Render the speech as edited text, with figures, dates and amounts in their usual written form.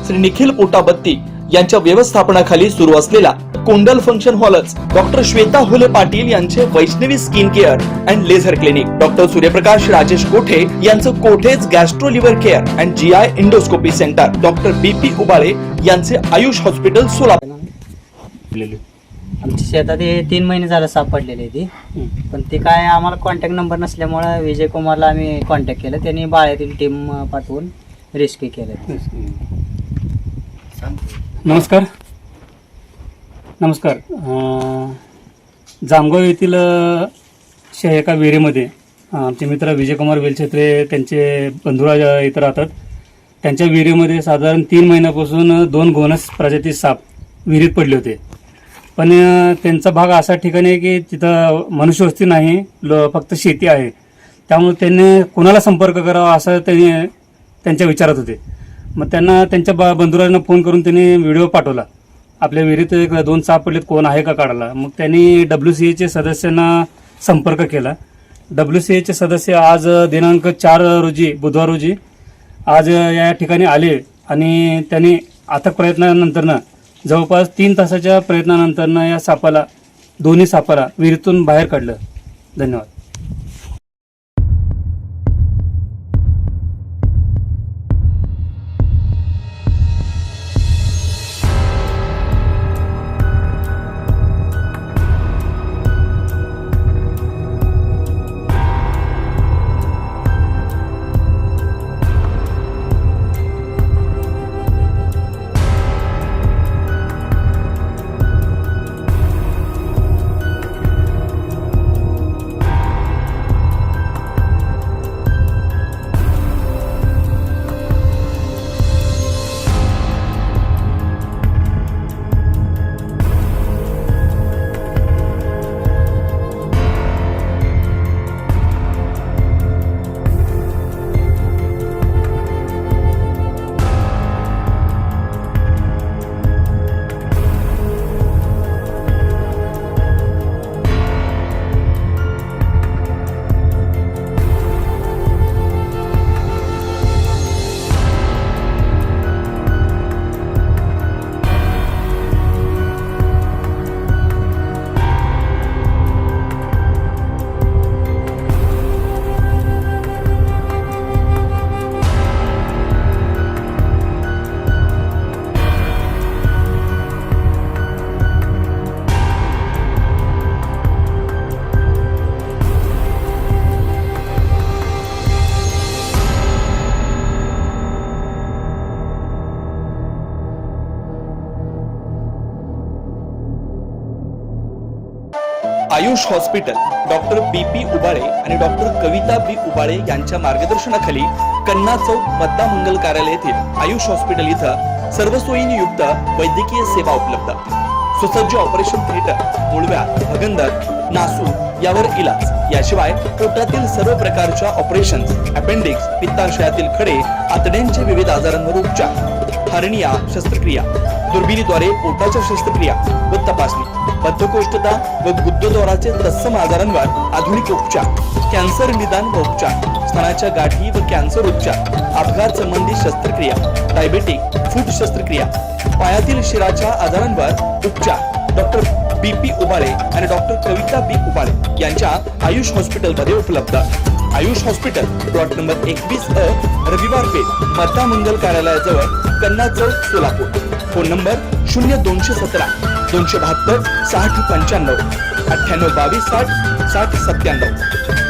श्री निखिल पोटाबत्ती यांच्या व्यवस्थापनाखाली सुरू असलेला कोंडल फंक्शन हॉलच डॉक्टर श्वेता हुले पाटील यांचे Vaishnavi skin care and laser clinic, doctor Suryaprakash Rajesh Kothe यांचं Kothe's gastro liver care and GI endoscopy centre, doctor BP Ubale यांचे आयुष हॉस्पिटल सोलापूर। आमच्या शेतात हे 3 महिने झालं सापडलेले ती, पण ते काय आम्हाला कॉन्टॅक्ट नंबर नसल्यामुळे विजय कुमारला आम्ही कॉन्टॅक्ट केलं, त्यांनी बाळ्यातील टीम पाठवून रेस्क्यू केलं। नमस्कार। जामगाव येथील एका विहिरीमध्ये आमचे मित्र विजय कुमार वेलछत्रे त्यांचे बंधुराज इथं राहतात। त्यांच्या विहिरीमध्ये साधारण 3 महिन्यापासून 2 घोणस प्रजाती साप विहिरीत पडले होते, पण त्यांचा भाग असा ठिकाणी आहे की तिथं मनुष्यवस्ती नाही, फक्त शेती आहे, त्यामुळे त्यांनी कोणाला संपर्क करावा असं त्यांच्या विचारात होते। मग त्यांना त्यांच्या बंधुराजांना फोन करून त्यांनी व्हिडिओ पाठवला, आपल्या विहिरीत 2 साप पडलेत, कोण आहे का काढायला। मग त्यांनी WCAचे सदस्यांना संपर्क केला। WCAचे सदस्य आज दिनांक 4 रोजी बुधवार रोजी आज या ठिकाणी आले आणि त्यांनी अथक प्रयत्नानंतरनं जवळपास 3 तासाच्या प्रयत्नानंतरनं या सापाला, दोन्ही सापाला विहिरीतून बाहेर काढलं। धन्यवाद। Ayush hospital doctor BP Ubale आणि डॉक्टर कविता B उबाळे यांच्या मार्गदर्शनाखाली कन्ना चौक मतदा मंगल कार्यालय येथील आयुष हॉस्पिटल इथं सर्व सोयींनी युक्त वैद्यकीय सेवा उपलब्ध, सुसज्ज ऑपरेशन थिएटर, मुळव्या, भगंदर, नासू यावर इलाज, याशिवाय पोटातील सर्व प्रकारच्या ऑपरेशन्स, अपेंडिक्स, पित्ताशयातील खडे, आतड्यांचे विविध आजारांवर उपचार, हर्निया शस्त्रक्रिया, दुर्बिणीद्वारे पोटाच्या शस्त्रक्रिया व तपासणी, बद्धकोष्ठता व गुदद्वाराचे तत्सम आजारांवर आधुनिक उपचार, कॅन्सर निदान व उपचार, स्तनाच्या गाठी व कॅन्सर उपचार, अपघात संबंधी शस्त्रक्रिया, डायबेटिक फूट शस्त्रक्रिया, पायातील शिराच्या आजारांवर उपचार, डॉक्टर BP उबाळे आणि डॉक्टर कविता B उबाळे यांच्या आयुष हॉस्पिटलमध्ये उपलब्ध। Ayush hospital plot number 21A, रविवार पेठ, मतदा मंगल कार्यालयाजवळ, कन्ना चौक, सोलापूर। Phone number 0217 272 60 95 98 22 60 60 97।